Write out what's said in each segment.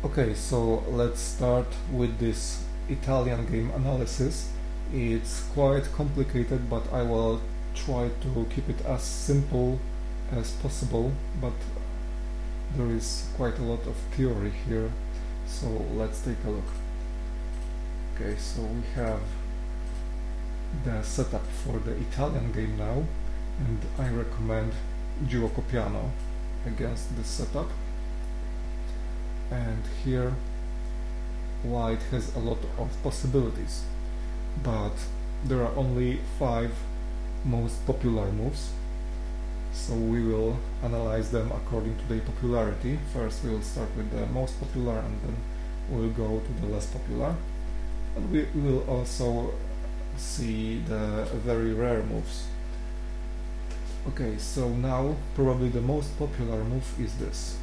Okay, so let's start with this Italian game analysis. It's quite complicated, but I will try to keep it as simple as possible, but there is quite a lot of theory here, so let's take a look. Okay, so we have the setup for the Italian game now, and I recommend Giuoco Piano against this setup. And here white has a lot of possibilities, but there are only 5 most popular moves, so we will analyze them according to their popularity. First we will start with the most popular, and then we'll go to the less popular, and we will also see the very rare moves. Okay, so now probably the most popular move is this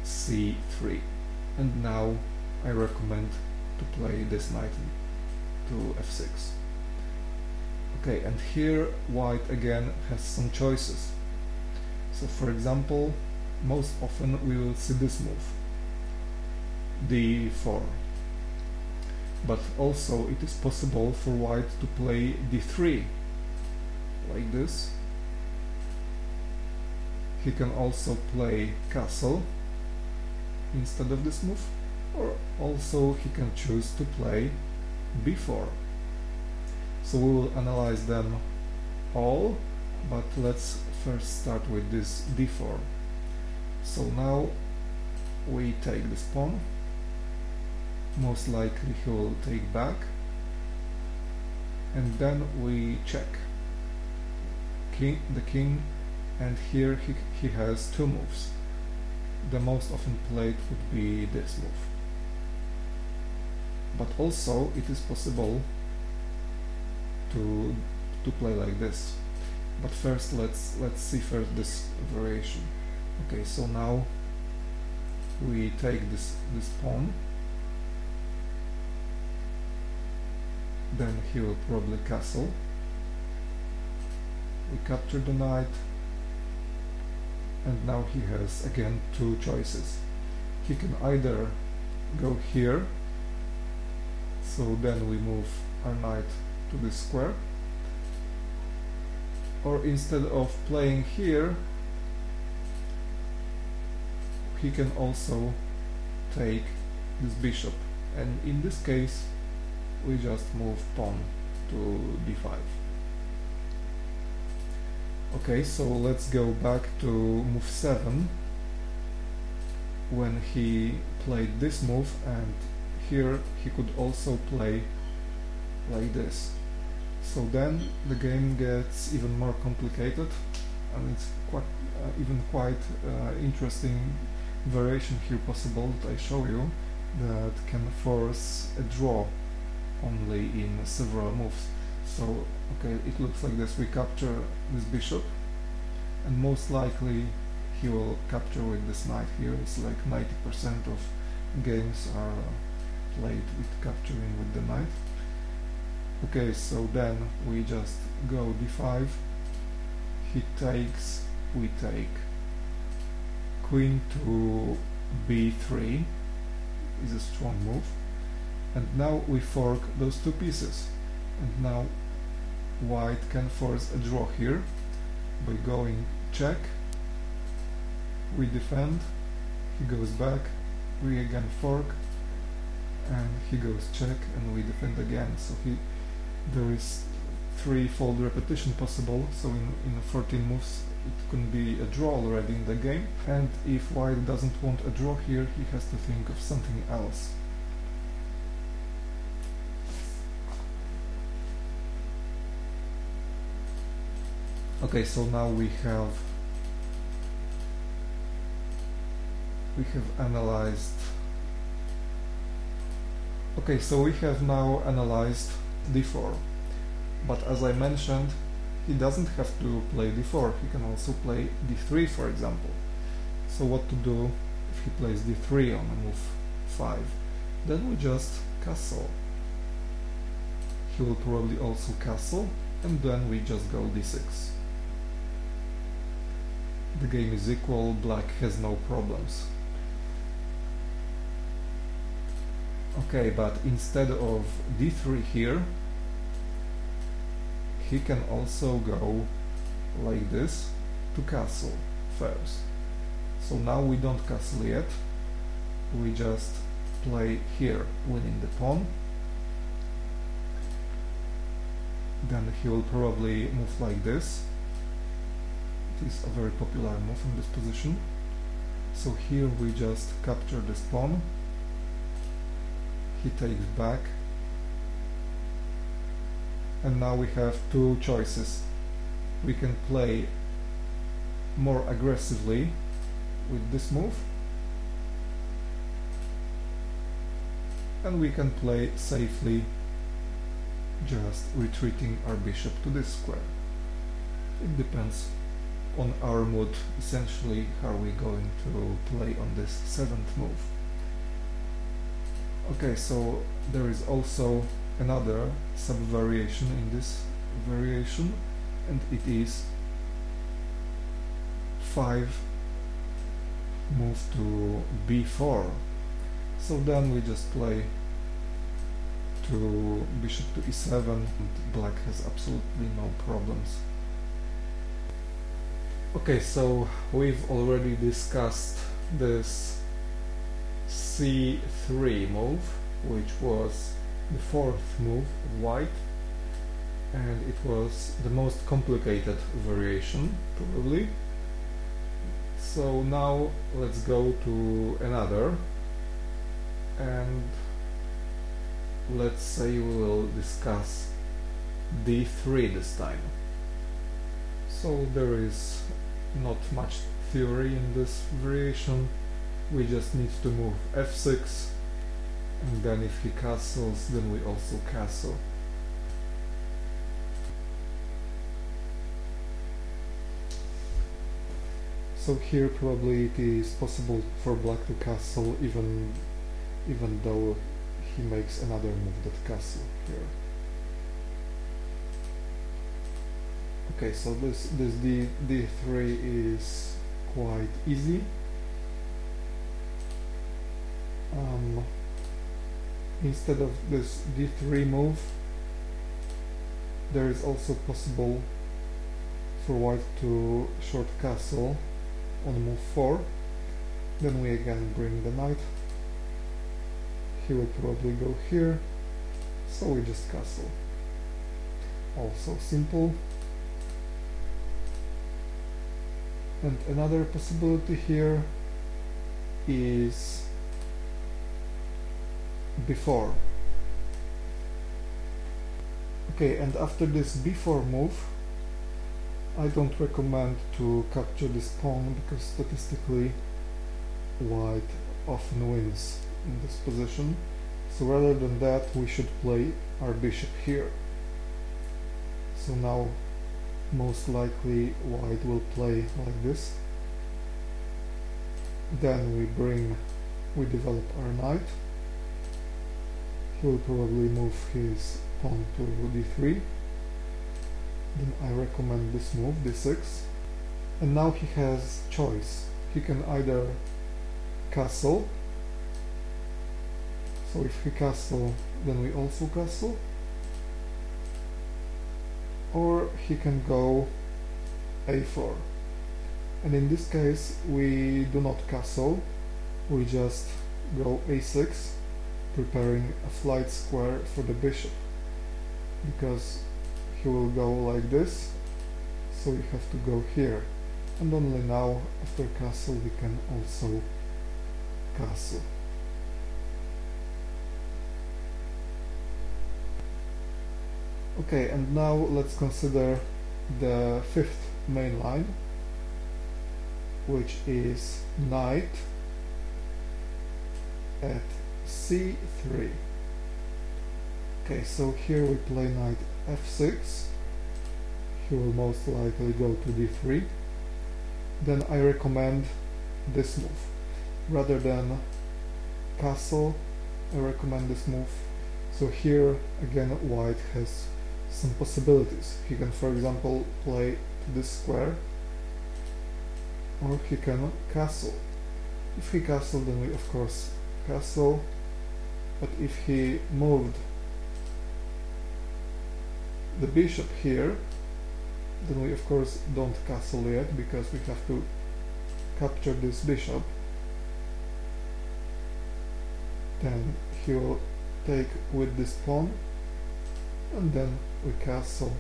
c3, and now I recommend to play this knight to f6. Okay, and here white again has some choices. So for example, most often we will see this move, d4, but also it is possible for white to play d3 like this. He can also play castle instead of this move, or also he can choose to play b4. So we will analyze them all, but let's first start with this d4. So now we take this pawn, most likely he will take back, and then we check the king, and here he has 2 moves. The most often played would be this move, but also it is possible to play like this. But first let's see first this variation. Okay, so now we take this pawn, then he will probably castle, we capture the knight, and now he has again 2 choices. He can either go here, so then we move our knight to this square, or instead of playing here, he can also take this bishop, and in this case we just move pawn to d5. Okay, so let's go back to move 7, when he played this move, and here he could also play like this. So then the game gets even more complicated, and it's quite interesting variation here possible that I show you, that can force a draw only in several moves. So okay, it looks like this. We capture this bishop, and most likely he will capture with this knight here. It's like 90% of games are played with capturing with the knight. Okay, so then we just go d5, he takes, we take, queen to b3 is a strong move, and now we fork those 2 pieces, and now white can force a draw here by going check, we defend, he goes back, we again fork, and he goes check, and we defend again. So there is 3-fold repetition possible, so in 14 moves it can be a draw already in the game, and if white doesn't want a draw here, he has to think of something else. Okay, so now we have analyzed. Okay, so we have now analyzed d4, but as I mentioned, he doesn't have to play d4, he can also play d3, for example. So what to do if he plays d3 on a move 5? Then we just castle. He will probably also castle, and then we just go d6. The game is equal, black has no problems. Okay, but instead of d3 here, he can also go like this to castle first. So now we don't castle yet, we just play here, winning the pawn. Then he will probably move like this. It is a very popular move in this position. So here we just capture this pawn. He takes back. And now we have two choices. We can play more aggressively with this move, and we can play safely, just retreating our bishop to this square. It depends on our mood, essentially, how we're going to play on this seventh move. Okay, so there is also another sub-variation in this variation, and it is 5 move to b4. So then we just play to bishop to e7, and black has absolutely no problems. Okay, so we've already discussed this c3 move, which was the fourth move of white, and it was the most complicated variation, probably. So now let's go to another, and let's say we will discuss d3 this time. So there is not much theory in this variation. We just need to move f6, and then if he castles, then we also castle. So here probably it is possible for black to castle even though he makes another move that castle here. Okay, so this d3 is quite easy. Instead of this d3 move, there is also possible for white to short castle on move 4. Then we again bring the knight. He will probably go here, so we just castle. Also simple. And another possibility here is b4. Okay, and after this b4 move, I don't recommend to capture this pawn because statistically white often wins in this position. So rather than that, we should play our bishop here. So now most likely white will play like this. Then we develop our knight. He will probably move his pawn to d3. Then I recommend this move, d6. And now he has choice. He can either castle. So if he castle, then we also castle. Or he can go a4. And in this case we do not castle, we just go a6, preparing a flight square for the bishop, because he will go like this, so we have to go here, and only now after castle we can also castle. Okay, and now let's consider the fifth main line, which is knight at c3. Okay, so here we play knight f6. He will most likely go to d3. Then I recommend this move. Rather than castle, I recommend this move. So here again white has some possibilities. He can, for example, play to this square, or he can castle. If he castle, then we of course castle, But if he moved the bishop here, then we of course don't castle yet, because we have to capture this bishop. Then he will take with this pawn, and then we castle,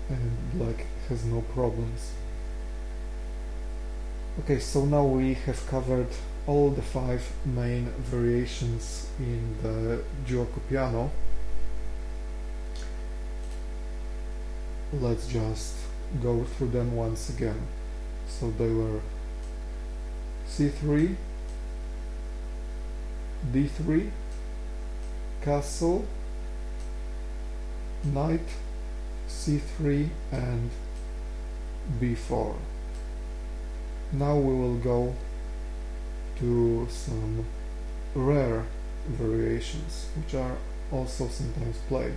and black has no problems. Okay, so now we have covered all the 5 main variations in the Giuoco Piano. Let's just go through them once again. So they were c3, d3, castle, knight, c3 and b4. Now we will go to some rare variations which are also sometimes played.